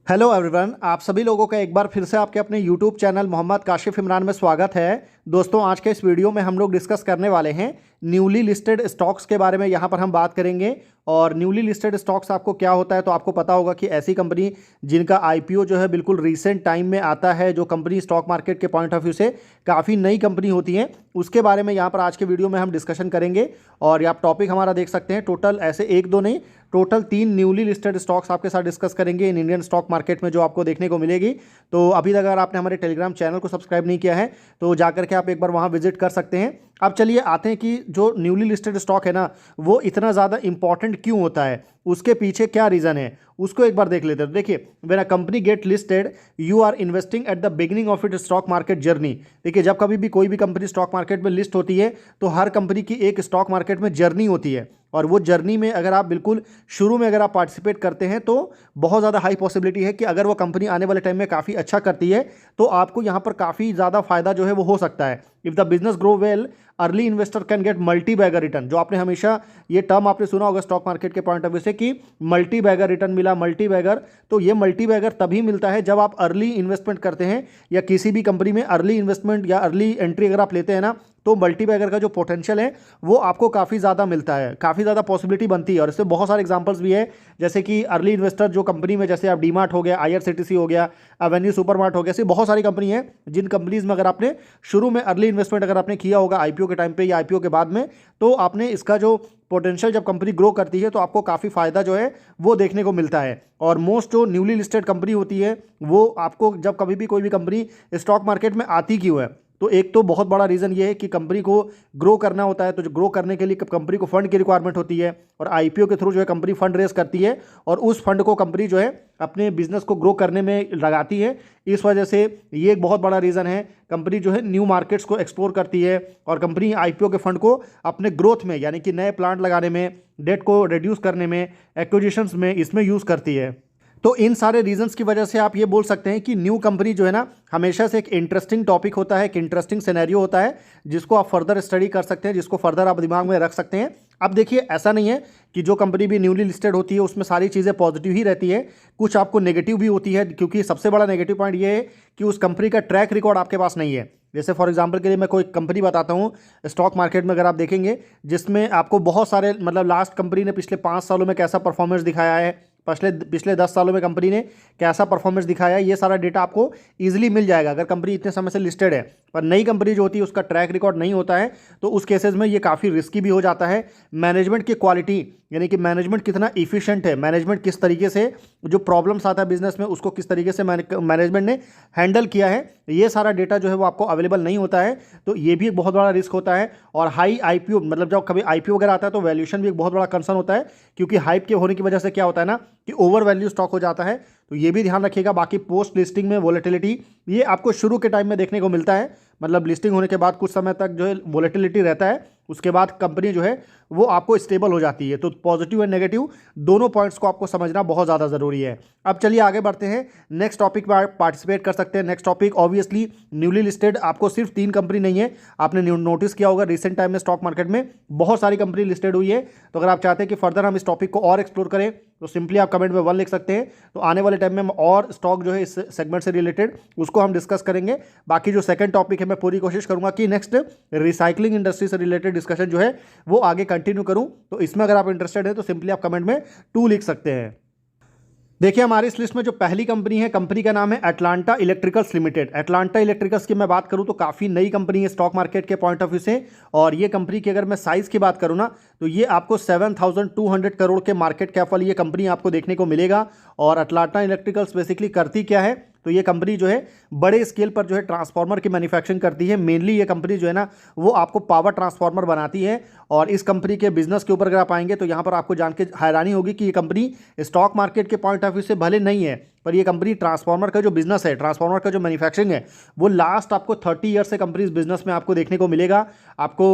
Hello everyone, आप सभी लोगों का एक बार फिर से आपके अपने यूट्यूब चैनल मोहम्मद काशिफ इमरान में स्वागत है। दोस्तों, आज के इस वीडियो में हम लोग डिस्कस करने वाले हैं न्यूली लिस्टेड स्टॉक्स के बारे में। यहाँ पर हम बात करेंगे। और न्यूली लिस्टेड स्टॉक्स आपको क्या होता है, तो आपको पता होगा कि ऐसी कंपनी जिनका आईपीओ जो है बिल्कुल रीसेंट टाइम में आता है, जो कंपनी स्टॉक मार्केट के पॉइंट ऑफ व्यू से काफ़ी नई कंपनी होती है, उसके बारे में यहाँ पर आज के वीडियो में हम डिस्कशन करेंगे। और आप टॉपिक हमारा देख सकते हैं, टोटल ऐसे एक दो नहीं, टोटल 3 न्यूली लिस्टेड स्टॉक्स आपके साथ डिस्कस करेंगे इन इंडियन स्टॉक मार्केट में, जो आपको देखने को मिलेगी। तो अभी तक अगर आपने हमारे टेलीग्राम चैनल को सब्सक्राइब नहीं किया है तो जाकर के आप एक बार वहां विजिट कर सकते हैं। अब चलिए आते हैं कि जो न्यूली लिस्टेड स्टॉक है ना, वो इतना ज़्यादा इंपॉर्टेंट क्यों होता है, उसके पीछे क्या रीज़न है, उसको एक बार देख लेते हैं। देखिए, when a company get listed you are investing at the beginning of it stock market journey. देखिए, जब कभी भी कोई भी कंपनी स्टॉक मार्केट में लिस्ट होती है तो हर कंपनी की एक स्टॉक मार्केट में जर्नी होती है। और वो जर्नी में अगर आप बिल्कुल शुरू में अगर आप पार्टिसिपेट करते हैं तो बहुत ज़्यादा हाई पॉसिबिलिटी है कि अगर वो कंपनी आने वाले टाइम में काफ़ी अच्छा करती है तो आपको यहाँ पर काफ़ी ज़्यादा फायदा जो है वो हो सकता है। If the business grow well early investor can get multi bagger return. जो आपने हमेशा ये टर्म आपने सुना होगा स्टॉक मार्केट के पॉइंट ऑफ व्यू से कि मल्टी बैगर रिटर्न मिला, मल्टी बैगर। तो ये मल्टी बैगर तभी मिलता है जब आप अर्ली इन्वेस्टमेंट करते हैं, या किसी भी कंपनी में अर्ली इन्वेस्टमेंट या अर्ली एंट्री अगर आप लेते हैं ना, तो मल्टी बैगर का जो पोटेंशियल है वो आपको काफ़ी ज़्यादा मिलता है, काफ़ी ज़्यादा पॉसिबिलिटी बनती है। और इससे बहुत सारे एग्जांपल्स भी है, जैसे कि अर्ली इन्वेस्टर जो कंपनी में, जैसे आप डीमार्ट हो गया, आईआरसीटीसी हो गया, एवेन्यू सुपरमार्ट हो गया, ऐसी बहुत सारी कंपनी है जिन कंपनीज में अगर आपने शुरू में अर्ली इन्वेस्टमेंट अगर आपने किया होगा आईपीओ के टाइम पे या आईपीओ के बाद में, तो आपने इसका जो पोटेंशियल, जब कंपनी ग्रो करती है तो आपको काफ़ी फायदा जो है वो देखने को मिलता है। और मोस्ट जो न्यूली लिस्टेड कंपनी होती है वो आपको, जब कभी भी कोई भी कंपनी स्टॉक मार्केट में आती क्यों है, तो एक तो बहुत बड़ा रीज़न ये है कि कंपनी को ग्रो करना होता है। तो जो ग्रो करने के लिए कंपनी को फंड की रिक्वायरमेंट होती है, और आईपीओ के थ्रू जो है कंपनी फंड रेज करती है, और उस फंड को कंपनी जो है अपने बिजनेस को ग्रो करने में लगाती है। इस वजह से ये एक बहुत बड़ा रीज़न है। कंपनी जो है न्यू मार्केट्स को एक्सप्लोर करती है, और कंपनी आईपीओ के फंड को अपने ग्रोथ में, यानी कि नए प्लांट लगाने में, डेट को रिड्यूस करने में, एक्विजिशंस में, इसमें यूज़ करती है। तो इन सारे रीजंस की वजह से आप ये बोल सकते हैं कि न्यू कंपनी जो है ना, हमेशा से एक इंटरेस्टिंग टॉपिक होता है, एक इंटरेस्टिंग सिनेरियो होता है, जिसको आप फर्दर स्टडी कर सकते हैं, जिसको फर्दर आप दिमाग में रख सकते हैं। अब देखिए, ऐसा नहीं है कि जो कंपनी भी न्यूली लिस्टेड होती है उसमें सारी चीज़ें पॉजिटिव ही रहती है, कुछ आपको नेगेटिव भी होती है। क्योंकि सबसे बड़ा नेगेटिव पॉइंट ये है कि उस कंपनी का ट्रैक रिकॉर्ड आपके पास नहीं है। जैसे फॉर एग्जांपल के लिए मैं कोई कंपनी बताता हूँ स्टॉक मार्केट में, अगर आप देखेंगे जिसमें आपको बहुत सारे, मतलब लास्ट कंपनी ने पिछले 5 सालों में कैसा परफॉर्मेंस दिखाया है, पिछले 10 सालों में कंपनी ने कैसा परफॉर्मेंस दिखाया है, ये सारा डेटा आपको इजीली मिल जाएगा अगर कंपनी इतने समय से लिस्टेड है। पर नई कंपनी जो होती है उसका ट्रैक रिकॉर्ड नहीं होता है, तो उस केसेस में ये काफ़ी रिस्की भी हो जाता है। मैनेजमेंट की क्वालिटी, यानी कि मैनेजमेंट कितना इफिशिएंट है, मैनेजमेंट किस तरीके से जो प्रॉब्लम्स आता है बिजनेस में उसको किस तरीके से मैनेजमेंट ने हैंडल किया है, ये सारा डेटा जो है वो आपको अवेलेबल नहीं होता है। तो ये भी एक बहुत बड़ा रिस्क होता है। और हाई आईपीओ, मतलब जब कभी आईपीओ वगैरह आता है तो वैल्यूएशन भी एक बहुत बड़ा कंसर्न होता है, क्योंकि हाइप के होने की वजह से क्या होता है ना कि ओवर वैल्यू स्टॉक हो जाता है। तो ये भी ध्यान रखिएगा। बाकी पोस्ट लिस्टिंग में वोलेटिलिटी, ये आपको शुरू के टाइम में देखने को मिलता है, मतलब लिस्टिंग होने के बाद कुछ समय तक जो है वोलेटिलिटी रहता है, उसके बाद कंपनी जो है वो आपको स्टेबल हो जाती है। तो पॉजिटिव एंड नेगेटिव दोनों पॉइंट्स को आपको समझना बहुत ज़्यादा ज़रूरी है। अब चलिए आगे बढ़ते हैं, नेक्स्ट टॉपिक पर पार्टिसिपेट कर सकते हैं। Next topic obviously newly listed, आपको सिर्फ 3 कंपनी नहीं है, आपने नोटिस किया होगा रिसेंट टाइम में स्टॉक मार्केट में बहुत सारी कंपनी लिस्टेड हुई है। तो अगर आप चाहते हैं कि फर्दर हम इस टॉपिक को और एक्सप्लोर करें तो सिंपली आप कमेंट में 1 लिख सकते हैं। तो आने वाले टाइम में हम और स्टॉक जो है इस सेगमेंट से रिलेटेड उसको हम डिस्कस करेंगे। बाकी जो सेकंड टॉपिक है मैं पूरी कोशिश करूंगा कि नेक्स्ट रिसाइकलिंग इंडस्ट्री से रिलेटेड डिस्कशन जो है वो आगे कंटिन्यू करूं। तो इसमें अगर आप इंटरेस्टेड हैं तो सिंपली आप कमेंट में 2 लिख सकते हैं। देखिए, हमारी इस लिस्ट में जो पहली कंपनी है, कंपनी का नाम है Atlanta electricals limited. Atlanta electricals की मैं बात करूं तो काफ़ी नई कंपनी है स्टॉक मार्केट के पॉइंट ऑफ व्यू से। और ये कंपनी की अगर मैं साइज़ की बात करूं ना, तो ये आपको 7,200 करोड़ के मार्केट कैप वाली ये कंपनी आपको देखने को मिलेगा। और अटलांटा इलेक्ट्रिकल्स बेसिकली करती क्या है, तो ये कंपनी जो है बड़े स्केल पर जो है ट्रांसफार्मर की मैन्युफैक्चरिंग करती है। मेनली ये कंपनी जो है ना वो आपको पावर ट्रांसफार्मर बनाती है। और इस कंपनी के बिजनेस के ऊपर अगर आप आएंगे तो यहाँ पर आपको जान के हैरानी होगी कि ये कंपनी स्टॉक मार्केट के पॉइंट ऑफ व्यू से भले नहीं है, पर ये कंपनी ट्रांसफार्मर का जो बिजनेस है, ट्रांसफार्मर का जो मैन्युफैक्चरिंग है, वो लास्ट आपको 30 ईयर से कंपनी इस बिजनेस में आपको देखने को मिलेगा। आपको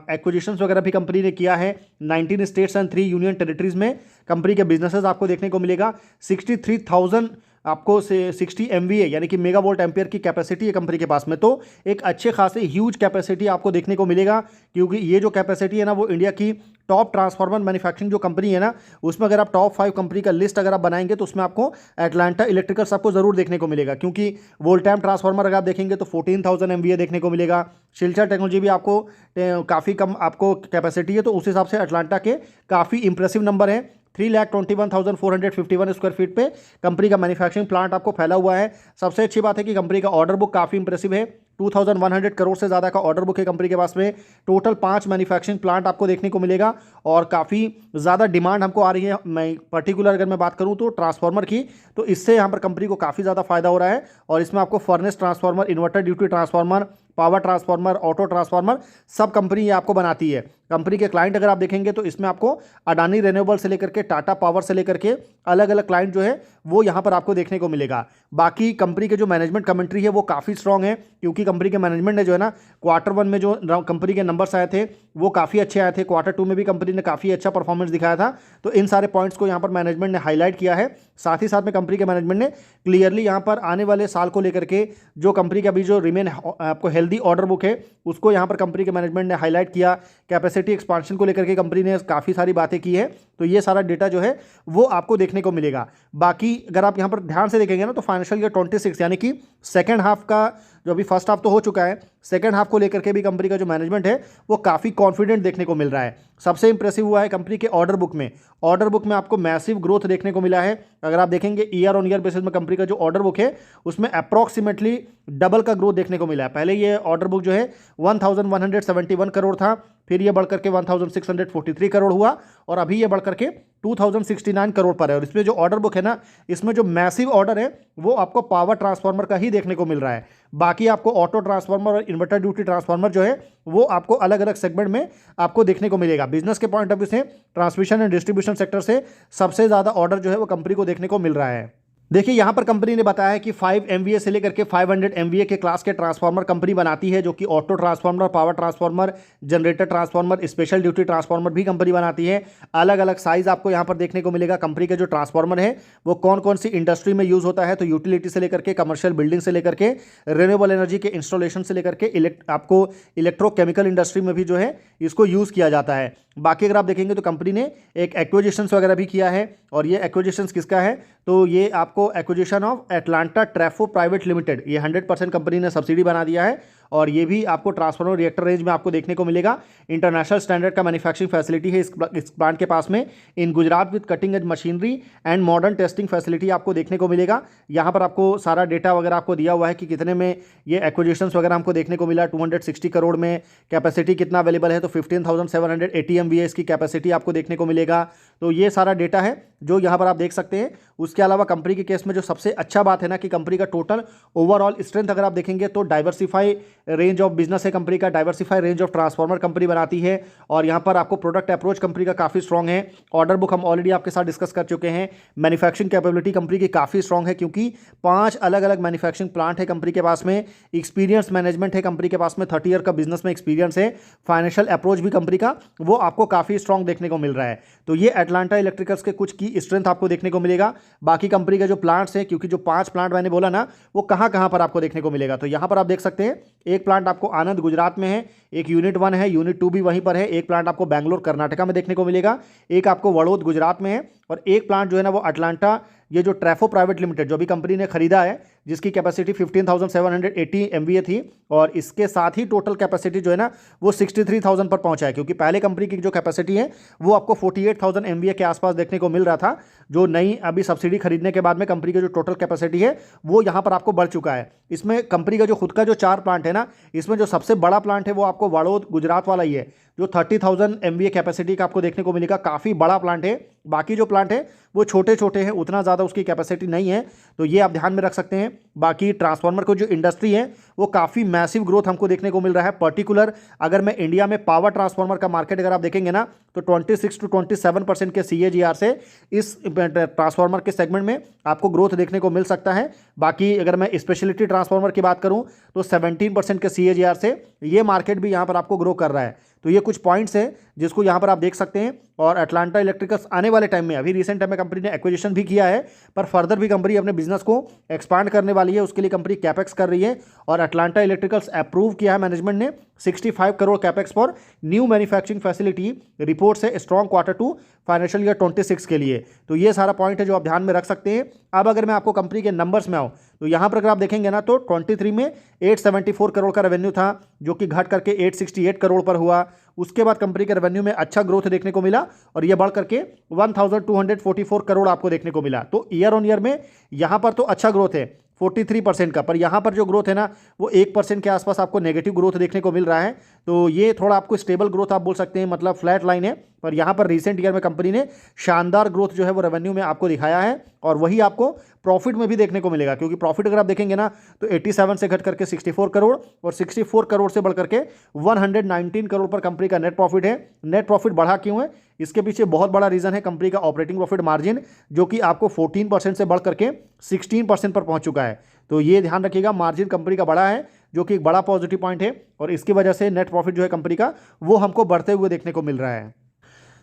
एक्विजिशंस वगैरह भी कंपनी ने किया है 19 स्टेट्स एंड 3 यूनियन टेरिटरीज में। कंपनी के बिजनेसेस आपको देखने को मिलेगा। 63,000 आपको 60 MVA यानी कि मेगा वोल्ट एम्पियर की कैपेसिटी है कंपनी के पास में। तो एक अच्छे खासे ह्यूज कैपेसिटी आपको देखने को मिलेगा, क्योंकि ये जो कैपेसिटी है ना वो इंडिया की टॉप ट्रांसफार्मर मैन्युफैक्चरिंग जो कंपनी है ना उसमें अगर आप टॉप 5 कंपनी का लिस्ट अगर आप बनाएंगे तो उसमें आपको एटलांटा इलेक्ट्रिकल्स आपको जरूर देखने को मिलेगा, क्योंकि वोल्टैम ट्रांसफार्मर अगर आप देखेंगे तो 14,000 MVA देखने को मिलेगा। शिल्चर टेक्नोलॉजी भी आपको काफ़ी कम आपको कैपेसिटी है, तो उस हिसाब से एटलांटा के काफ़ी इंप्रेसिव नंबर है। 3,21,451 स्क्वायर फीट पे कंपनी का मैन्युफैक्चरिंग प्लांट आपको फैला हुआ है। सबसे अच्छी बात है कि कंपनी का ऑर्डर बुक काफ़ी इंप्रेसिव है। 2,100 करोड़ से ज़्यादा का ऑर्डर बुक है कंपनी के पास में। टोटल 5 मैन्युफैक्चरिंग प्लांट आपको देखने को मिलेगा और काफ़ी ज़्यादा डिमांड हमको आ रही है। मैं पर्टिकुलर अगर मैं बात करूँ तो ट्रांसफार्मर की, तो इससे यहाँ पर कंपनी को काफ़ी ज़्यादा फायदा हो रहा है। और इसमें आपको furnace transformer, inverter duty transformer, power transformer, auto transformer सब कंपनी ये आपको बनाती है। कंपनी के क्लाइंट अगर आप देखेंगे तो इसमें आपको अडानी रेन्यूएबल से लेकर के टाटा पावर से लेकर के अलग अलग क्लाइंट जो है वो यहाँ पर आपको देखने को मिलेगा। बाकी कंपनी के जो मैनेजमेंट कमेंट्री है वो काफ़ी स्ट्रांग है, क्योंकि कंपनी के मैनेजमेंट ने जो है ना Q1 में जो कंपनी के नंबर्स आए थे वो काफ़ी अच्छे आए थे। Q2 में भी कंपनी ने काफ़ी अच्छा परफॉर्मेंस दिखाया था। तो इन सारे पॉइंट्स को यहाँ पर मैनेजमेंट ने हाईलाइट किया है। साथ ही साथ में कंपनी के मैनेजमेंट ने क्लियरली यहाँ पर आने वाले साल को लेकर के जो कंपनी का अभी जो रिमेन आपको हेल्दी ऑर्डर बुक है उसको यहाँ पर कंपनी के मैनेजमेंट ने हाईलाइट किया। कैपेसिटी एक्सपांशन को लेकर के कंपनी ने काफ़ी सारी बातें की है। तो ये सारा डेटा जो है वो आपको देखने को मिलेगा। बाकी अगर आप यहाँ पर ध्यान से देखेंगे ना तो फाइनेंशियल ईयर 26 यानी कि सेकेंड हाफ का जो अभी फर्स्ट हाफ तो हो चुका है, सेकेंड हाफ को लेकर के भी कंपनी का जो मैनेजमेंट है वो काफ़ी कॉन्फिडेंट देखने को मिल रहा है। सबसे इंप्रेसिव हुआ है कंपनी के ऑर्डर बुक में आपको मैसिव ग्रोथ देखने को मिला है। अगर आप देखेंगे ईयर ऑन ईयर बेसिस में कंपनी का जो ऑर्डर बुक है उसमें अप्रॉक्सीमेटली डबल का ग्रोथ देखने को मिला है। पहले ये ऑर्डर बुक जो है 1,171 करोड़ था, फिर ये बढ़कर के 1,643 करोड़ हुआ और अभी ये बढ़कर के 2,069 करोड़ पर है। और इसमें जो ऑर्डर बुक है ना इसमें जो मैसिव ऑर्डर है वो आपको पावर ट्रांसफार्मर का ही देखने को मिल रहा है। बाकी आपको ऑटो ट्रांसफार्मर और इन्वर्टर ड्यूटी ट्रांसफार्मर जो है वो आपको अलग अलग सेगमेंट में आपको देखने को मिलेगा। बिजनेस के पॉइंट ऑफ व्यू से ट्रांसमिशन एंड डिस्ट्रीब्यूशन सेक्टर से सबसे ज़्यादा ऑर्डर जो है वो कंपनी को देखने को मिल रहा है। देखिए यहाँ पर कंपनी ने बताया कि 5 MVA से लेकर के 500 MVA के क्लास के ट्रांसफार्मर कंपनी बनाती है, जो कि auto transformer, power transformer, generator transformer, special duty transformer भी कंपनी बनाती है। अलग अलग साइज आपको यहाँ पर देखने को मिलेगा। कंपनी के जो ट्रांसफार्मर है वो कौन कौन सी इंडस्ट्री में यूज़ होता है, तो यूटिलिटी से लेकर के, कमर्शियल बिल्डिंग से लेकर के, रिन्यूएबल एनर्जी के इंस्टॉलेशन से लेकर के आपको इलेक्ट्रोकेमिकल इंडस्ट्री में भी जो है इसको यूज़ किया जाता है। बाकी अगर आप देखेंगे तो कंपनी ने एक एक्विजिशंस वगैरह भी किया है और ये एक्विजिशंस किसका है, तो ये आपको acquisition of Atlanta Trafo private limited, ये 100% कंपनी ने सब्सिडी बना दिया है और ये भी आपको ट्रांसफार्मर रिएक्टर रेंज में आपको देखने को मिलेगा। इंटरनेशनल स्टैंडर्ड का मैन्युफैक्चरिंग फैसिलिटी है इस प्लांट के पास में in Gujarat with cutting edge machinery and modern testing facility आपको देखने को मिलेगा। यहाँ पर आपको सारा डेटा वगैरह आपको दिया हुआ है कि कितने में ये एक्विजिशंस वगैरह हमको देखने को मिला। 260 करोड़ में कैपेसिटी कितना अवेलेबल है, तो 15,780 MVA इसकी कैपेसिटी आपको देखने को मिलेगा। तो ये सारा डेटा है जो यहाँ पर आप देख सकते हैं। उसके अलावा कंपनी के केस में जो सबसे अच्छा बात है ना कि कंपनी का टोटल ओवरऑल स्ट्रेंथ अगर आप देखेंगे तो डाइवर्सिफाई रेंज ऑफ बिजनेस है कंपनी का, diversify range of transformer company बनाती है और यहाँ पर आपको प्रोडक्ट अप्रोच कंपनी का काफ़ी स्ट्रॉग है। ऑर्डर बुक हम ऑलरेडी आपके साथ डिस्कस कर चुके हैं। मैन्युफैक्चरिंग कैपेबिलिटी कंपनी की काफ़ी स्ट्रॉग है, क्योंकि 5 अलग अलग मैन्युफैक्चरिंग प्लांट है कंपनी के पास में। एक्सपीरियंस मैनेजमेंट है कंपनी के पास में, 30 ईयर का बिजनेस में एक्सपीरियंस है। फाइनेंशियल अप्रोच भी कंपनी का वो आपको काफ़ी स्ट्रॉग देखने को मिल रहा है। तो ये एटलांटा इलेक्ट्रिकल्स के कुछ की स्ट्रेंथ आपको देखने को मिलेगा। बाकी कंपनी का जो प्लांट्स है, क्योंकि जो 5 प्लांट मैंने बोला ना वो कहाँ कहाँ पर आपको देखने को मिलेगा, तो यहाँ पर आप देख सकते हैं एक प्लांट आपको आनंद गुजरात में है, एक यूनिट 1 है, यूनिट 2 भी वहीं पर है, एक प्लांट आपको बैंगलोर कर्नाटका में देखने को मिलेगा, एक आपको वडोद गुजरात में है और एक प्लांट जो है ना वो अटलांटा ये जो ट्रैफो प्राइवेट लिमिटेड जो अभी कंपनी ने खरीदा है जिसकी कैपेसिटी 15,780 MVA थी और इसके साथ ही टोटल कैपेसिटी जो है ना वो 63,000 पर पहुंचा है, क्योंकि पहले कंपनी की जो कैपेसिटी है वो आपको 48,000 MVA के आसपास देखने को मिल रहा था। जो नई अभी सब्सिडी खरीदने के बाद में कंपनी की जो टोटल कैपेसिटी है वो यहाँ पर आपको बढ़ चुका है। इसमें कंपनी का जो खुद का जो 4 प्लांट है ना, इसमें जो सबसे बड़ा प्लांट है वो आपको वडोद गुजरात वाला ही है, जो 30,000 MVA कैपेसिटी का आपको देखने को मिलेगा। काफ़ी बड़ा प्लांट है। बाकी जो प्लांट है वो छोटे छोटे हैं, उतना ज़्यादा उसकी कैपेसिटी नहीं है, तो ये आप ध्यान में रख सकते हैं। बाकी ट्रांसफार्मर को जो इंडस्ट्री है वो काफ़ी मैसिव ग्रोथ हमको देखने को मिल रहा है। पर्टिकुलर अगर मैं इंडिया में पावर ट्रांसफार्मर का मार्केट अगर आप देखेंगे ना तो 26 to 27% के CAGR से इस ट्रांसफार्मर के सेगमेंट में आपको ग्रोथ देखने को मिल सकता है। बाकी अगर मैं स्पेशलिटी ट्रांसफार्मर की बात करूं तो 17% के CAGR से ये मार्केट भी यहाँ पर आपको ग्रो कर रहा है। तो ये कुछ पॉइंट्स हैं जिसको यहाँ पर आप देख सकते हैं। और अटलांटा इलेक्ट्रिकल्स आने वाले टाइम में, अभी रिसेंट टाइम में कंपनी ने एक्विजिशन भी किया है, पर फर्दर भी कंपनी अपने बिजनेस को एक्सपांड करने वाली है, उसके लिए कंपनी कैपेक्स कर रही है। और अटलांटा इलेक्ट्रिकल्स अप्रूव किया है मैनेजमेंट ने 65 crore capex for new manufacturing facility, report से स्ट्रॉन्ग Q2 फाइनेंशियल ईयर 26 के लिए। तो ये सारा पॉइंट है जो आप ध्यान में रख सकते हैं। अब अगर मैं आपको कंपनी के नंबर्स में आऊँ तो यहाँ पर अगर आप देखेंगे ना तो 23 में 874 करोड़ का रेवेन्यू था, जो कि घट करके 868 करोड़ पर हुआ। उसके बाद कंपनी के रेवेन्यू में अच्छा ग्रोथ देखने को मिला और यह बढ़ करके 1244 करोड़ आपको देखने को मिला। तो ईयर ऑन ईयर में यहाँ पर तो अच्छा ग्रोथ है 43% का, पर यहाँ पर जो ग्रोथ है ना वो 1% के आसपास आपको नेगेटिव ग्रोथ देखने को मिल रहा है। तो ये थोड़ा आपको स्टेबल ग्रोथ आप बोल सकते हैं, मतलब फ्लैट लाइन है। पर यहाँ पर रिसेंट ईयर में कंपनी ने शानदार ग्रोथ जो है वो रेवेन्यू में आपको दिखाया है, और वही आपको प्रॉफिट में भी देखने को मिलेगा। क्योंकि प्रॉफिट अगर आप देखेंगे ना तो 87 से घट करके 64 करोड़ और 64 करोड़ से बढ़ करके 119 करोड़ पर कंपनी का नेट प्रॉफिट है। नेट प्रॉफिट बढ़ा क्यों है, इसके पीछे बहुत बड़ा रीज़न है कंपनी का ऑपरेटिंग प्रॉफिट मार्जिन, जो कि आपको 14% से बढ़ करके 16% पर पहुंच चुका है। तो ये ध्यान रखिएगा, मार्जिन कंपनी का बड़ा है, जो कि एक बड़ा पॉजिटिव पॉइंट है, और इसकी वजह से नेट प्रॉफिट जो है कंपनी का वो हमको बढ़ते हुए देखने को मिल रहा है।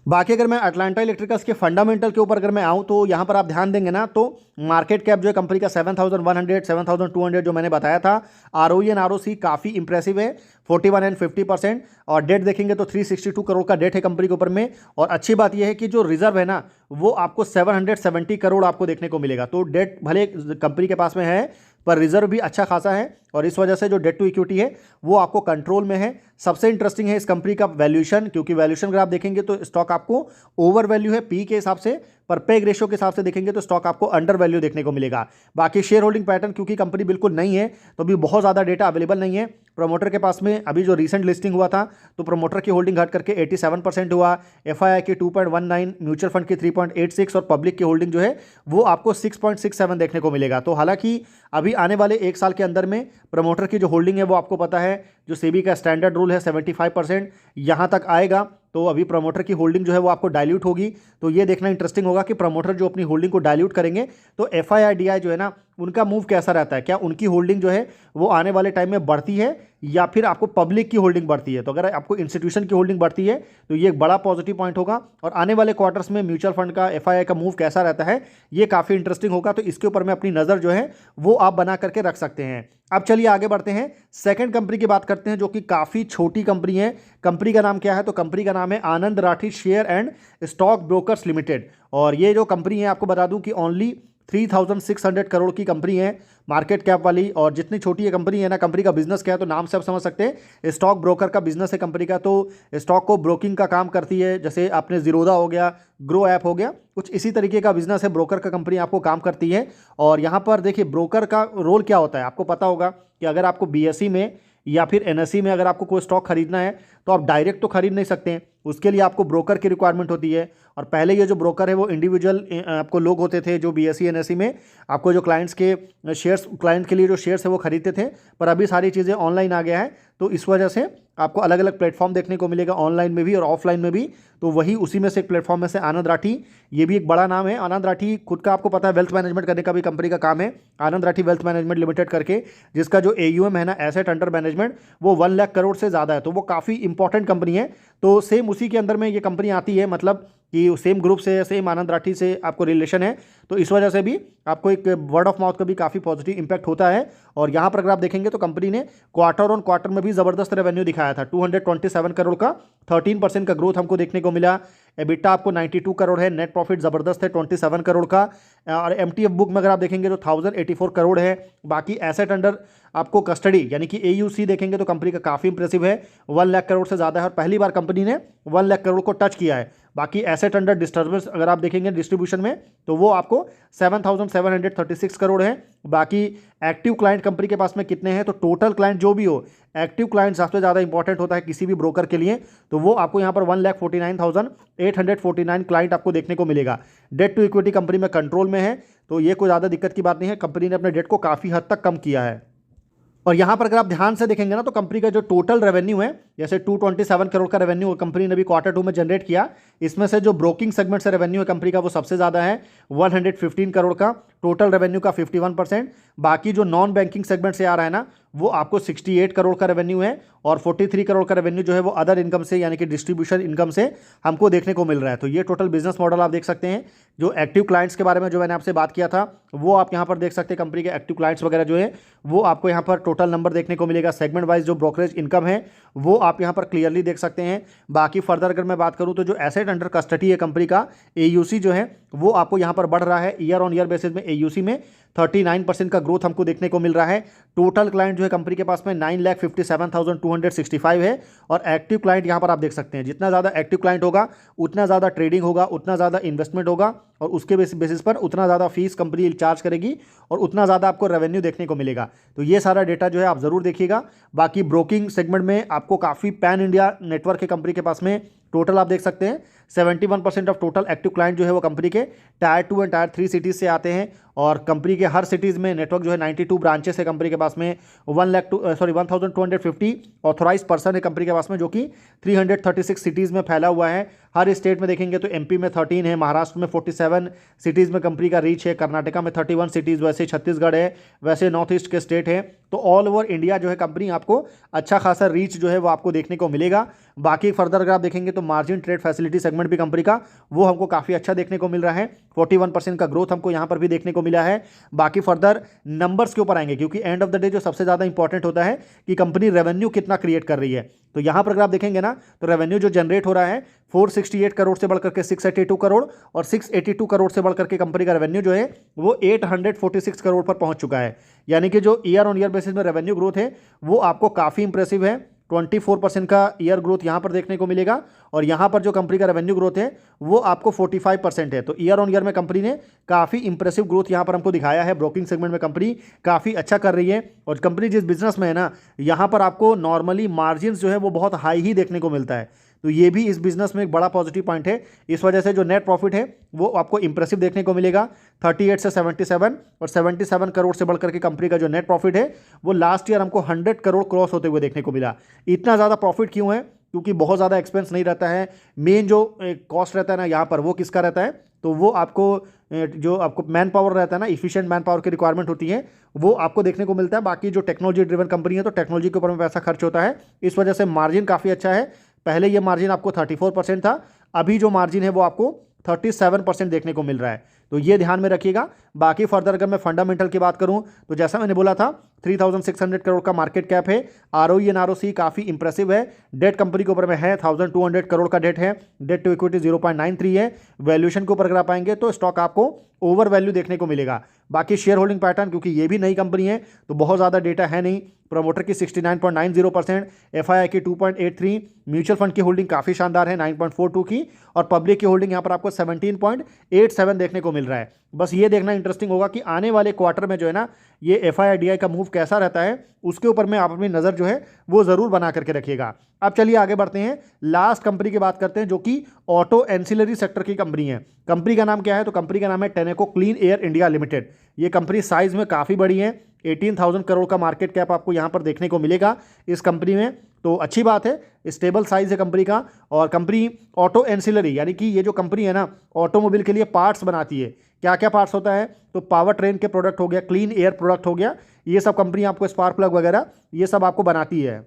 बाकी अगर मैं अटलांटा इलेक्ट्रिकल्स के फंडामेंटल के ऊपर अगर मैं आऊँ तो यहाँ पर आप ध्यान देंगे ना तो मार्केट कैप जो है कंपनी का 7100 7200 जो मैंने बताया था। ROE एंड ROC काफ़ी इंप्रेसिव है 41 एंड 50%, और डेट देखेंगे तो 362 करोड़ का डेट है कंपनी के ऊपर में। और अच्छी बात यह है कि जो रिजर्व है ना वो आपको 770 करोड़ आपको देखने को मिलेगा। तो डेट भले कंपनी के पास में है पर रिजर्व भी अच्छा खासा है, और इस वजह से जो डेट टू इक्विटी है वो आपको कंट्रोल में है। सबसे इंटरेस्टिंग है इस कंपनी का वैल्यूएशन, क्योंकि वैल्यूएशन अगर आप देखेंगे तो स्टॉक आपको ओवर वैल्यू है पी के हिसाब से, पर पे रेशियो के हिसाब से देखेंगे तो स्टॉक आपको अंडर वैल्यू देखने को मिलेगा। बाकी शेयर होल्डिंग पैटर्न, क्योंकि कंपनी बिल्कुल नई है तो अभी बहुत ज़्यादा डेटा अवेलेबल नहीं है। प्रमोटर के पास में अभी जो रिसेंट लिस्टिंग हुआ था तो प्रमोटर की होल्डिंग घट करके 87% हुआ, FII की 2.19, म्यूचुअल फंड की 3.86 और पब्लिक की होल्डिंग जो है वो आपको 6.67 देखने को मिलेगा। तो हालांकि अभी आने वाले एक साल के अंदर में प्रमोटर की जो होल्डिंग है वो आपको पता है, जो सेबी का स्टैंडर्ड रूल है 75% यहाँ तक आएगा, तो अभी प्रमोटर की होल्डिंग जो है वो आपको डाइल्यूट होगी। तो ये देखना इंटरेस्टिंग होगा कि प्रमोटर जो अपनी होल्डिंग को डाइल्यूट करेंगे तो FII DI जो है ना उनका मूव कैसा रहता है, क्या उनकी होल्डिंग जो है वो आने वाले टाइम में बढ़ती है या फिर आपको पब्लिक की होल्डिंग बढ़ती है। तो अगर आपको इंस्टीट्यूशन की होल्डिंग बढ़ती है तो ये एक बड़ा पॉजिटिव पॉइंट होगा, और आने वाले क्वार्टर्स में म्यूचुअल फंड का FII का मूव कैसा रहता है ये काफ़ी इंटरेस्टिंग होगा। तो इसके ऊपर में अपनी नज़र जो है वो आप बना करके रख सकते हैं। अब चलिए आगे बढ़ते हैं, सेकंड कंपनी की बात करते हैं जो कि काफ़ी छोटी कंपनी है। कंपनी का नाम क्या है, तो कंपनी का नाम है Anand Rathi share and stock brokers limited. और ये जो कंपनी है आपको बता दूं कि ओनली 3600 करोड़ की कंपनी है मार्केट कैप वाली। और जितनी छोटी ये कंपनी है ना, कंपनी का बिजनेस क्या है तो नाम से आप समझ सकते हैं, स्टॉक ब्रोकर का बिजनेस है कंपनी का। तो स्टॉक को ब्रोकिंग का काम करती है, जैसे आपने जीरोधा हो गया, ग्रो ऐप हो गया, कुछ इसी तरीके का बिजनेस है। ब्रोकर का कंपनी आपको काम करती है। और यहाँ पर देखिए ब्रोकर का रोल क्या होता है, आपको पता होगा कि अगर आपको BSE में या फिर NSE में अगर आपको कोई स्टॉक खरीदना है तो आप डायरेक्ट तो खरीद नहीं सकते हैं, उसके लिए आपको ब्रोकर की रिक्वायरमेंट होती है। और पहले ये जो ब्रोकर है वो इंडिविजुअल आपको लोग होते थे जो BSE NSE में आपको जो क्लाइंट्स के शेयर्स, क्लाइंट के लिए जो शेयर्स है वो खरीदते थे, पर अभी सारी चीज़ें ऑनलाइन आ गया है। तो इस वजह से आपको अलग अलग प्लेटफॉर्म देखने को मिलेगा, ऑनलाइन में भी और ऑफलाइन में भी। तो वही उसी में से एक प्लेटफॉर्म में से आनंद राठी, ये भी एक बड़ा नाम है। आनंद राठी खुद का आपको पता है वेल्थ मैनेजमेंट करने का भी कंपनी का काम है, Anand Rathi wealth management limited करके, जिसका जो AUM है ना, एसेट अंडर मैनेजमेंट, वो 1 लाख करोड़ से ज़्यादा है। तो वो काफ़ी इंपॉर्टेंट कंपनी है। तो सेम उसी के अंदर में ये कंपनी आती है, मतलब कि सेम ग्रुप से, सेम आनंद राठी से आपको रिलेशन है। तो इस वजह से भी आपको एक वर्ड ऑफ माउथ का भी काफ़ी पॉजिटिव इंपैक्ट होता है। और यहाँ पर अगर आप देखेंगे तो कंपनी ने क्वार्टर ऑन क्वार्टर में भी ज़बरदस्त रेवेन्यू दिखाया था, 227 करोड़ का 13% का ग्रोथ हमको देखने को मिला। EBITDA आपको 92 करोड़ है, नेट प्रॉफिट ज़बरदस्त है 27 करोड़ का। और MTF बुक में अगर आप देखेंगे तो 1084 करोड़ है। बाकी एसेट अंडर आपको कस्टडी यानी कि AUC देखेंगे तो कंपनी का काफ़ी इंप्रेसिव है, 1 लाख करोड़ से ज़्यादा है, और पहली बार कंपनी ने 1 लाख करोड़ को टच किया है। बाकी एसेट अंडर डिस्टर्बेंस अगर आप देखेंगे डिस्ट्रीब्यूशन में तो वो आपको 7736 करोड़ है। बाकी एक्टिव क्लाइंट कंपनी के पास में कितने हैं, तो टोटल क्लाइंट जो भी हो, एक्टिव क्लाइंट सबसे ज़्यादा इंपॉर्टेंट होता है किसी भी ब्रोकर के लिए, तो वो आपको यहाँ पर 1,49,849 क्लाइंट आपको देखने को मिलेगा। डेट टू इक्विटी कंपनी में कंट्रोल में है, तो ये कोई ज़्यादा दिक्कत की बात नहीं है। कंपनी ने अपने डेट को काफ़ी हद तक कम किया है। और यहाँ पर अगर आप ध्यान से देखेंगे ना तो कंपनी का जो टोटल रेवेन्यू है जैसे 227 करोड़ का रेवेन्यू कंपनी ने भी Q2 में जनरेट किया। इसमें से जो ब्रोकिंग सेगमेंट से रेवेन्यू है कंपनी का वो सबसे ज़्यादा है 115 करोड़ का, टोटल रेवेन्यू का 51%। बाकी जो नॉन बैंकिंग सेगमेंट से आ रहा है ना वो आपको 68 करोड़ का रेवेन्यू है और 43 करोड़ का रेवेन्यू जो है वो अदर इनकम से यानी कि डिस्ट्रीब्यूशन इनकम से हमको देखने को मिल रहा है। तो ये टोटल बिजनेस मॉडल आप देख सकते हैं। जो एक्टिव क्लाइंट्स के बारे में जो मैंने आपसे बात किया था वो आप यहाँ पर देख सकते हैं। कंपनी के एक्टिव क्लाइंट्स वगैरह जो है वो आपको यहाँ पर टोटल नंबर देखने को मिलेगा। सेगमेंट वाइज जो ब्रोकरेज इनकम है वो आप यहाँ पर क्लियरली देख सकते हैं। बाकी फर्दर अगर मैं बात करूँ तो जो एसेट अंडर कस्टडी है कंपनी का AUC जो है वो आपको यहाँ पर बढ़ रहा है। ईयर ऑन ईयर बेसिस में AUC में 39% का ग्रोथ हमको देखने को मिल रहा है। टोटल क्लाइंट जो है कंपनी के पास में 9,57,265 है और एक्टिव क्लाइंट यहाँ पर आप देख सकते हैं। जितना ज़्यादा एक्टिव क्लाइंट होगा उतना ज़्यादा ट्रेडिंग होगा, उतना ज़्यादा इन्वेस्टमेंट होगा और उसके बेसिस पर उतना ज़्यादा फीस कंपनी चार्ज करेगी और उतना ज़्यादा आपको रेवेन्यू देखने को मिलेगा। तो ये सारा डेटा जो है आप ज़रूर देखिएगा। बाकी ब्रोकिंग सेगमेंट में आपको काफ़ी पैन इंडिया नेटवर्क है कंपनी के पास में। टोटल आप देख सकते हैं 71% ऑफ टोटल एक्टिव क्लाइंट जो है वो कंपनी के टायर 2 एंड टायर 3 सिटीज़ से आते हैं और कंपनी के हर सिटीज़ में नेटवर्क जो है 92 ब्रांचेस है कंपनी के पास में। 1,250 ऑथोराइज पर्सन है कंपनी के पास में जो कि 336 सिटीज़ में फैला हुआ है। हर स्टेट में देखेंगे तो MP में 13 है, महाराष्ट्र में 47 सिटीज़ में कंपनी का रीच है, कर्नाटका में 31 सिटीज़, वैसे छत्तीसगढ़ है, वैसे नॉर्थ ईस्ट के स्टेट है। तो ऑल ओवर इंडिया जो है कंपनी आपको अच्छा खासा रीच जो है वो आपको देखने को मिलेगा। बाकी फर्दर अगर आप देखेंगे तो मार्जिन ट्रेड फैसिलिटी सेगमेंट भी कंपनी का वो हमको काफ़ी अच्छा देखने को मिल रहा है। 41% का ग्रोथ हमको यहाँ पर भी देखने को मिला है। बाकी फर्दर नंबर्स के ऊपर आएंगे क्योंकि एंड ऑफ द डे जो सबसे ज़्यादा इंपॉर्टेंट होता है कि कंपनी रेवेन्यू कितना क्रिएट कर रही है। तो यहाँ पर अगर आप देखेंगे ना तो रेवेन्यू जो जनरेट हो रहा है 468 करोड़ से बढ़कर के 682 करोड़ और 682 करोड़ से बढ़कर के कंपनी का रेवेन्यू जो है वो 846 करोड़ पर पहुंच चुका है। यानी कि जो ईयर ऑन ईयर बेसिस में रेवेन्यू ग्रोथ है वो आपको काफ़ी इंप्रेसिव है। 24% का ईयर ग्रोथ यहाँ पर देखने को मिलेगा और यहाँ पर जो कंपनी का रेवेन्यू ग्रोथ है वो आपको 45% है। तो ईयर ऑन ईयर में कंपनी ने काफ़ी इंप्रेसिव ग्रोथ यहाँ पर हमको दिखाया है। ब्रोकिंग सेगमेंट में कंपनी काफ़ी अच्छा कर रही है और कंपनी जिस बिजनेस में है ना यहाँ पर आपको नॉर्मली मार्जिन जो है वो बहुत हाई ही देखने को मिलता है। तो ये भी इस बिजनेस में एक बड़ा पॉजिटिव पॉइंट है। इस वजह से जो नेट प्रॉफिट है वो आपको इंप्रेसिव देखने को मिलेगा। 38 से 77 और 77 करोड़ से बढ़कर के कंपनी का जो नेट प्रॉफिट है वो लास्ट ईयर हमको 100 करोड़ क्रॉस होते हुए देखने को मिला। इतना ज़्यादा प्रॉफिट क्यों है? क्योंकि बहुत ज़्यादा एक्सपेंस नहीं रहता है। मेन जो कॉस्ट रहता है ना यहाँ पर वो किसका रहता है? तो वो आपको जो आपको मैन पावर रहता है ना, इफिशिएंट मैन पावर की रिक्वायरमेंट होती है वो आपको देखने को मिलता है। बाकी जो टेक्नोलॉजी ड्रिवन कंपनी है तो टेक्नोलॉजी के ऊपर में पैसा खर्च होता है। इस वजह से मार्जिन काफ़ी अच्छा है। पहले ये मार्जिन आपको 34% था, अभी जो मार्जिन है वो आपको 37% देखने को मिल रहा है। तो ये ध्यान में रखिएगा। बाकी फर्दर अगर मैं फंडामेंटल की बात करूं तो जैसा मैंने बोला था 3600 करोड़ का मार्केट कैप है। ROE एंड ROC काफ़ी इंप्रेसिव है। डेट कंपनी के ऊपर में है 1200 करोड़ का डेट है। डेट टू इक्विटी 0.93 है। वैल्यूएशन के ऊपर अगर आप आएंगे तो स्टॉक आपको ओवर वैल्यू देखने को मिलेगा। बाकी शेयर होल्डिंग पैटर्न क्योंकि ये भी नई कंपनी है तो बहुत ज़्यादा डेटा है नहीं। प्रमोटर की 69.90%, FII की 2.83, म्यूचुअल फंड की होल्डिंग काफ़ी शानदार है 9.42 की और पब्लिक की होल्डिंग यहाँ पर आपको 17.87 देखने को मिल रहा है। बस ये देखना इंटरेस्टिंग होगा कि आने वाले क्वार्टर में जो है ना ये FII का मूव कैसा रहता है, उसके ऊपर में आप अपनी नज़र जो है वो ज़रूर बना करके रखिएगा। अब चलिए आगे बढ़ते हैं, लास्ट कंपनी की बात करते हैं जो कि ऑटो एंसिलरी सेक्टर की कंपनी है। कंपनी का नाम क्या है? तो कंपनी का नाम है Tenneco clean air India limited. ये कंपनी साइज में काफ़ी बड़ी है। 18,000 करोड़ का मार्केट कैप आपको यहाँ पर देखने को मिलेगा इस कंपनी में। तो अच्छी बात है, स्टेबल साइज है कंपनी का। और कंपनी ऑटो एंसिलरी यानी कि ये जो कंपनी है ना ऑटोमोबाइल के लिए पार्ट्स बनाती है। क्या क्या पार्ट्स होता है? तो पावर ट्रेन के प्रोडक्ट हो गया, क्लीन एयर प्रोडक्ट हो गया, ये सब कंपनी आपको स्पार्क प्लग वगैरह ये सब आपको बनाती है।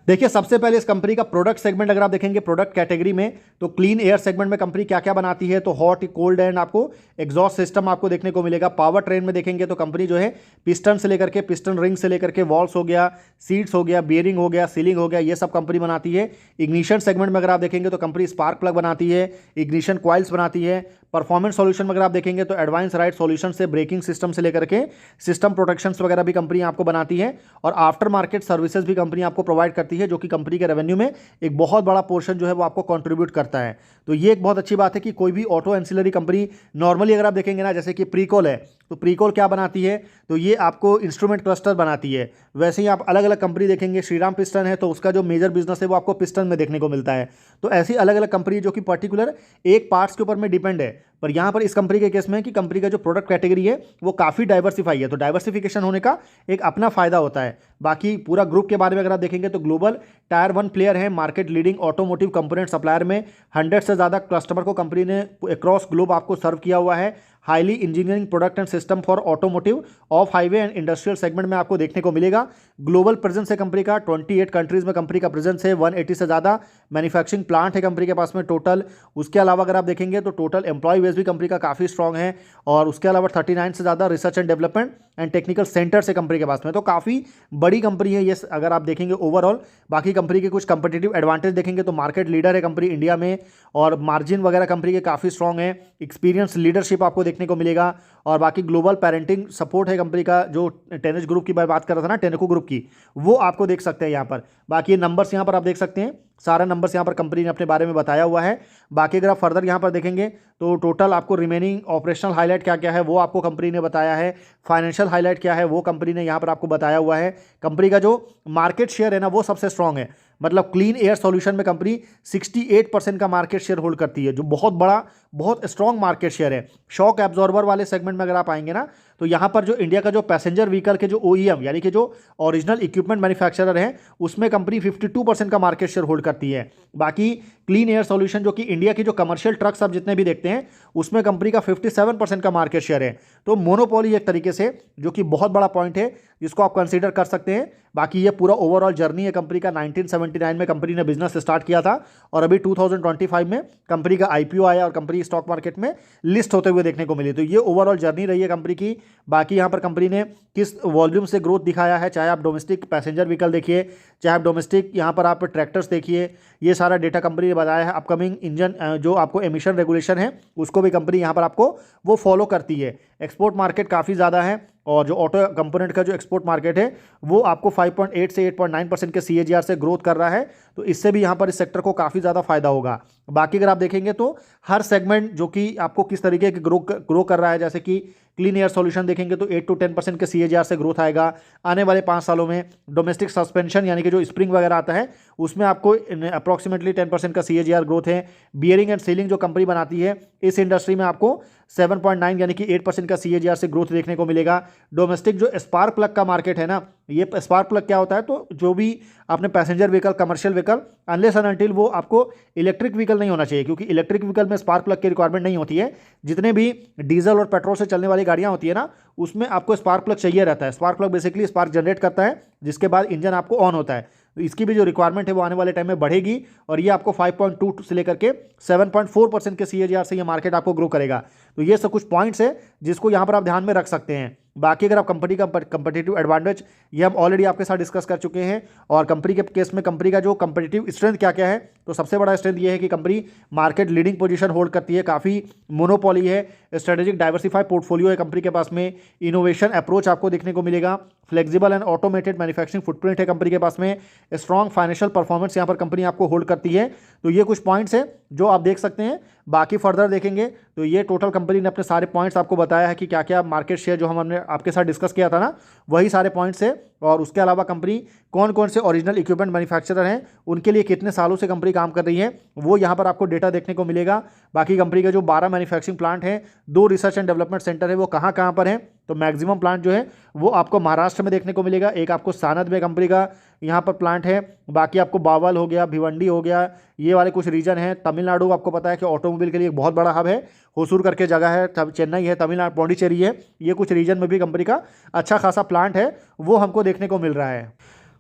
देखिए सबसे पहले इस कंपनी का प्रोडक्ट सेगमेंट अगर आप देखेंगे प्रोडक्ट कैटेगरी में तो क्लीन एयर सेगमेंट में कंपनी क्या क्या बनाती है तो हॉट कोल्ड एंड आपको एग्जॉस्ट सिस्टम आपको देखने को मिलेगा। पावर ट्रेन में देखेंगे तो कंपनी जो है पिस्टन से लेकर के पिस्टन रिंग से लेकर के वॉल्स हो गया, सीट्स हो गया, बियरिंग हो गया, सीलिंग हो गया, ये सब कंपनी बनाती है। इग्निशन सेगमेंट में अगर आप देखेंगे तो कंपनी स्पार्क प्लग बनाती है, इग्निशन कॉइल्स बनाती है। परफॉर्मेंस सॉल्यूशन में अगर आप देखेंगे तो एडवांस राइड सॉल्यूशन से ब्रेकिंग सिस्टम से लेकर के सिस्टम प्रोटेक्शंस वगैरह भी कंपनी आपको बनाती है। और आफ्टर मार्केट सर्विसेज भी कंपनी आपको प्रोवाइड करती है जो कि कंपनी के रेवेन्यू में एक बहुत बड़ा पोर्शन जो है वो आपको कंट्रीब्यूट करता है। तो ये एक बहुत अच्छी बात है कि कोई भी ऑटो एंसिलरी कंपनी नॉर्मली अगर आप देखेंगे ना जैसे कि प्रीकॉल है तो प्रीकॉल क्या बनाती है तो ये आपको इंस्ट्रूमेंट क्लस्टर बनाती है। वैसे ही आप अलग अलग कंपनी देखेंगे, श्रीराम पिस्टन है तो उसका जो मेजर बिजनेस है वो आपको पिस्टन में देखने को मिलता है। तो ऐसी अलग अलग कंपनी जो कि पर्टिकुलर एक पार्ट्स के ऊपर में डिपेंड है। पर यहाँ पर इस कंपनी के केस में है कि कंपनी का जो प्रोडक्ट कैटेगरी है वो काफ़ी डाइवर्सिफाई है, तो डाइवर्सिफिकेशन होने का एक अपना फायदा होता है। बाकी पूरा ग्रुप के बारे में अगर आप देखेंगे तो ग्लोबल टायर 1 प्लेयर है, market leading automotive component supplier में 100 से ज़्यादा कस्टमर को कंपनी ने अक्रॉस ग्लोब आपको सर्व किया हुआ है। Highly engineering product and system for automotive of highway and industrial segment में आपको देखने को मिलेगा। ग्लोबल प्रेजेंस है कंपनी का, 28 कंट्रीज में कंपनी का प्रेजेंस है, 180 से ज़्यादा मैन्युफैक्चरिंग प्लांट है कंपनी के पास में टोटल। उसके अलावा अगर आप देखेंगे तो टोटल एम्प्लॉय बेस भी कंपनी का काफ़ी स्ट्रॉग है, और उसके अलावा 39 से ज़्यादा research and development and technical centres है कंपनी के पास में, तो काफ़ी बड़ी कंपनी है ये अगर आप देखेंगे ओवरऑल। बाकी कंपनी के कुछ कंपटीटिव एडवांटेज देखेंगे तो मार्केट लीडर है कंपनी इंडिया में, और मार्जिन वगैरह कंपनी के काफ़ी स्ट्रॉग है, एक्सपीरियंस लीडरशिप आपको देखने को मिलेगा, और बाकी ग्लोबल पेरेंटिंग सपोर्ट है कंपनी का। जो टेनिस ग्रुप की बात कर रहा था ना, टेनेको ग्रुप की, वो आपको देख सकते हैं यहाँ पर। बाकी नंबर्स यहाँ पर आप देख सकते हैं, सारा नंबर्स यहाँ पर कंपनी ने अपने बारे में बताया हुआ है। बाकी अगर आप फर्दर यहाँ पर देखेंगे तो टोटल आपको रिमेनिंग ऑपरेशनल हाईलाइट क्या क्या है वो आपको कंपनी ने बताया है, फाइनेंशियल हाईलाइट क्या है वो कंपनी ने यहाँ पर आपको बताया हुआ है। कंपनी का जो मार्केट शेयर है ना वो सबसे स्ट्रांग है, मतलब क्लीन एयर सॉल्यूशन में कंपनी 68% का मार्केट शेयर होल्ड करती है, जो बहुत बड़ा बहुत स्ट्रॉन्ग मार्केट शेयर है। शॉक एब्जॉर्बर वाले सेगमेंट में अगर आप आएंगे ना तो यहाँ पर जो इंडिया का जो पैसेंजर व्हीकल के जो OEM यानी कि जो ओरिजिनल इक्विपमेंट मैन्युफैक्चरर हैं उसमें कंपनी 52% का मार्केट शेयर होल्ड करती है। बाकी क्लीन एयर सॉल्यूशन जो कि इंडिया की जो कमर्शियल ट्रक्स आप जितने भी देखते हैं उसमें कंपनी का 57% का मार्केट शेयर है, तो मोनोपोली एक तरीके से, जो कि बहुत बड़ा पॉइंट है जिसको आप कंसीडर कर सकते हैं। बाकी ये पूरा ओवरऑल जर्नी है कंपनी का। 1979 में कंपनी ने बिजनेस स्टार्ट किया था और अभी 2025 में कंपनी का IPO आया और कंपनी स्टॉक मार्केट में लिस्ट होते हुए देखने को मिली, तो ये ओवरऑल जर्नी रही है कंपनी की। बाकी यहाँ पर कंपनी ने किस वॉल्यूम से ग्रोथ दिखाया है, चाहे आप डोमेस्टिक पैसेंजर व्हीकल देखिए, चाहे आप डोमेस्टिक यहाँ पर आप ट्रैक्टर्स देखिए, ये सारा डेटा कंपनी ने बताया है। अपकमिंग इंजन जो आपको एमिशन रेगुलेशन है उसको भी कंपनी यहाँ पर आपको वो फॉलो करती है। एक्सपोर्ट मार्केट काफ़ी ज़्यादा है, और जो ऑटो कंपोनेंट का जो एक्सपोर्ट मार्केट है वो आपको 5.8 से 8.9% के CAGR से ग्रोथ कर रहा है, तो इससे भी यहाँ पर इस सेक्टर को काफ़ी ज़्यादा फायदा होगा। बाकी अगर आप देखेंगे तो हर सेगमेंट जो कि आपको किस तरीके के ग्रो कर रहा है, जैसे कि क्लीन एयर सॉल्यूशन देखेंगे तो 8 to 10% के CAGR से ग्रोथ आएगा आने वाले 5 सालों में। डोमेस्टिक सस्पेंशन यानी कि जो स्प्रिंग वगैरह आता है उसमें आपको अप्रॉक्सीमेटली 10% का CAGR ग्रोथ है। बियरिंग एंड सीलिंग जो कंपनी बनाती है इस इंडस्ट्री में आपको 7.9 यानी कि 8% का CAGR से ग्रोथ देखने को मिलेगा। डोमेस्टिक जो स्पार्क प्लग का मार्केट है ना, ये स्पार्क प्लग क्या होता है, तो जो भी आपने passenger vehicle commercial vehicle unless and until वो आपको इलेक्ट्रिक व्हीकल नहीं होना चाहिए, क्योंकि इलेक्ट्रिक व्हीकल में स्पार्क प्लग की रिक्वायरमेंट नहीं होती है। जितने भी डीजल और पेट्रोल से चलने वाली गाड़ियाँ होती है ना उसमें आपको स्पार्क प्लग चाहिए रहता है। Spark plug basically spark generate करता है जिसके बाद इंजन आपको ऑन होता है, तो इसकी भी जो रिक्वायरमेंट है वो आने वाले टाइम में बढ़ेगी, और ये आपको 5.2 से लेकर के 7.4% के CAGR से ये मार्केट आपको ग्रो करेगा। तो ये सब कुछ पॉइंट्स है जिसको यहाँ पर आप ध्यान में रख सकते हैं। बाकी अगर आप कंपनी का कंपटीटिव एडवांटेज ये हम ऑलरेडी आपके साथ डिस्कस कर चुके हैं, और कंपनी के केस में कंपनी का जो कंपटीटिव स्ट्रेंथ क्या क्या है, तो सबसे बड़ा स्ट्रेंथ ये है कि company market leading position hold करती है, काफ़ी मोनोपोली है, स्ट्रेटेजिक डाइवर्सिफाइड पोर्टफोलियो है कंपनी के पास में, इनोवेशन अप्रोच आपको देखने को मिलेगा, flexible and automated manufacturing footprint है कंपनी के पास में, स्ट्रॉन्ग फाइनेंशियल परफॉर्मेंस यहाँ पर कंपनी आपको होल्ड करती है। तो ये कुछ पॉइंट्स है जो आप देख सकते हैं। बाकी फर्दर देखेंगे तो ये टोटल कंपनी ने अपने सारे पॉइंट्स आपको बताया है कि क्या क्या मार्केट शेयर जो हमने आपके साथ डिस्कस किया था ना वही सारे पॉइंट्स है, और उसके अलावा कंपनी कौन कौन से ओरिजिनल इक्विपमेंट मैन्युफैक्चरर हैं उनके लिए कितने सालों से कंपनी काम कर रही है वो यहाँ पर आपको डेटा देखने को मिलेगा। बाकी कंपनी का जो 12 मैन्युफैक्चरिंग प्लांट है, 2 रिसर्च एंड डेवलपमेंट सेंटर है, वो कहाँ कहाँ पर है, तो मैक्सिमम प्लांट जो है वो आपको महाराष्ट्र में देखने को मिलेगा, एक आपको सानद में कंपनी का यहाँ पर प्लांट है, बाकी आपको बावल हो गया, भिवंडी हो गया, ये वाले कुछ रीजन हैं। तमिलनाडु आपको पता है कि ऑटोमोबाइल के लिए एक बहुत बड़ा हब है, होसूर करके जगह है, चेन्नई है, तमिलनाडु पौंडीचेरी है, ये कुछ रीजन में भी कंपनी का अच्छा खासा प्लांट है वो हमको देखने को मिल रहा है।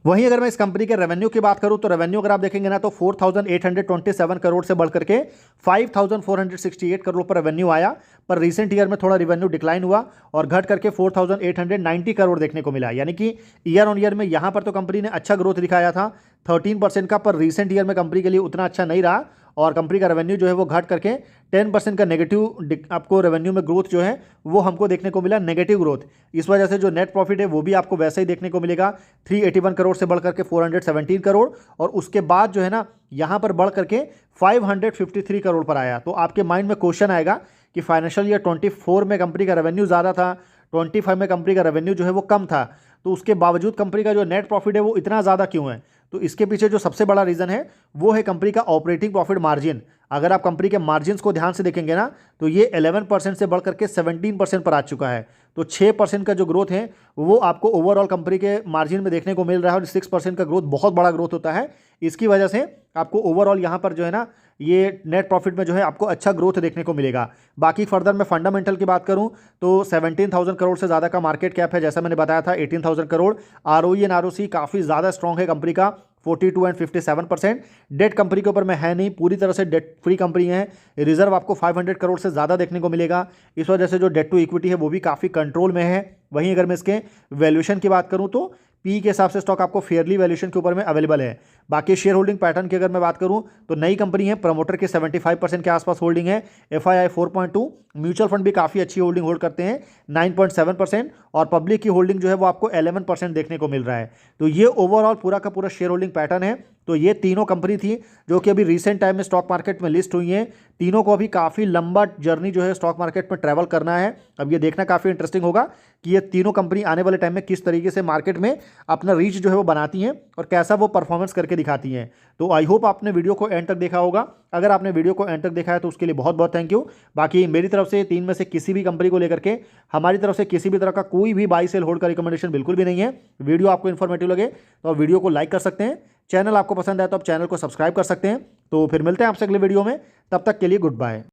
वहीं अगर मैं इस कंपनी के रेवेन्यू की बात करूं तो रेवेन्यू अगर आप देखेंगे ना तो 4,827 करोड़ से बढ़ करके 5,468 करोड़ पर रेवेन्यू आया, पर रिसेंट ईयर में थोड़ा रेवेन्यू डिक्लाइन हुआ और घट करके 4,890 करोड़ देखने को मिला, यानी कि ईयर ऑन ईयर में यहाँ पर तो कंपनी ने अच्छा ग्रोथ दिखाया था 13% का, पर रिसेंट ईयर में कंपनी के लिए उतना अच्छा नहीं रहा और कंपनी का रेवेन्यू जो है वो घट करके 10% का नेगेटिव आपको रेवेन्यू में ग्रोथ जो है वो हमको देखने को मिला, नेगेटिव ग्रोथ। इस वजह से जो नेट प्रॉफिट है वो भी आपको वैसे ही देखने को मिलेगा, 381 करोड़ से बढ़ करके 417 करोड़, और उसके बाद जो है ना यहाँ पर बढ़ करके 553 करोड़ पर आया। तो आपके माइंड में क्वेश्चन आएगा कि फाइनेंशियल ईयर 24 में कंपनी का रेवेन्यू ज़्यादा था, 25 में कंपनी का रेवेन्यू जो है वो कम था, तो उसके बावजूद कंपनी का जो नेट प्रॉफिट है वो इतना ज़्यादा क्यों है? तो इसके पीछे जो सबसे बड़ा रीज़न है वो है कंपनी का ऑपरेटिंग प्रॉफिट मार्जिन। अगर आप कंपनी के मार्जिन्स को ध्यान से देखेंगे ना, तो ये 11% से बढ़ करके 17% पर आ चुका है। तो 6% का जो ग्रोथ है वो आपको ओवरऑल कंपनी के मार्जिन में देखने को मिल रहा है, और 6% का ग्रोथ बहुत बड़ा ग्रोथ होता है। इसकी वजह से आपको ओवरऑल यहाँ पर जो है ना, ये नेट प्रॉफिट में जो है आपको अच्छा ग्रोथ देखने को मिलेगा। बाकी फर्दर मैं फंडामेंटल की बात करूं तो 17,000 करोड़ से ज़्यादा का मार्केट कैप है, जैसा मैंने बताया था 18,000 करोड़। आरओई एंड आरओसी काफ़ी ज़्यादा स्ट्रॉन्ग है कंपनी का, 42 एंड 57%। डेट कंपनी के ऊपर में है नहीं, पूरी तरह से डेट फ्री कंपनी है। रिजर्व आपको 500 करोड़ से ज़्यादा देखने को मिलेगा। इस वजह से जो डेट टू इक्विटी है वो भी काफ़ी कंट्रोल में है। वहीं अगर मैं इसके वैल्यूएशन की बात करूं तो पी के हिसाब से स्टॉक आपको फेयरली वैल्यूएशन के ऊपर में अवेलेबल है। बाकी शेयर होल्डिंग पैटर्न की अगर मैं बात करूं तो नई कंपनी है, प्रमोटर की 75% के आसपास होल्डिंग है, एफआईआई 4.2, म्यूचुअल फंड भी काफ़ी अच्छी होल्डिंग होल्ड करते हैं 9.7%, और पब्लिक की होल्डिंग जो है वो आपको 11% देखने को मिल रहा है। तो ये ओवरऑल पूरा का पूरा शेयर होल्डिंग पैटर्न है। तो ये तीनों कंपनी थी जो कि अभी रिसेंट टाइम में स्टॉक मार्केट में लिस्ट हुई हैं। तीनों को अभी काफ़ी लंबा जर्नी जो है स्टॉक मार्केट में ट्रैवल करना है। अब ये देखना काफ़ी इंटरेस्टिंग होगा कि ये तीनों कंपनी आने वाले टाइम में किस तरीके से मार्केट में अपना रीच जो है वो बनाती हैं और कैसा वो परफॉर्मेंस करके दिखाती हैं। तो आई होप आपने वीडियो को एंड तक देखा होगा। अगर आपने वीडियो को एंड तक देखा है तो उसके लिए बहुत बहुत थैंक यू। बाकी मेरी तरफ से तीन में से किसी भी कंपनी को लेकर के हमारी तरफ से किसी भी तरह का कोई भी बाई सेल होल्ड का रिकमेंडेशन बिल्कुल भी नहीं है। वीडियो आपको इन्फॉर्मेटिव लगे तो आप वीडियो को लाइक कर सकते हैं, चैनल आपको पसंद आए तो आप चैनल को सब्सक्राइब कर सकते हैं। तो फिर मिलते हैं आपसे अगले वीडियो में, तब तक के लिए गुड बाय।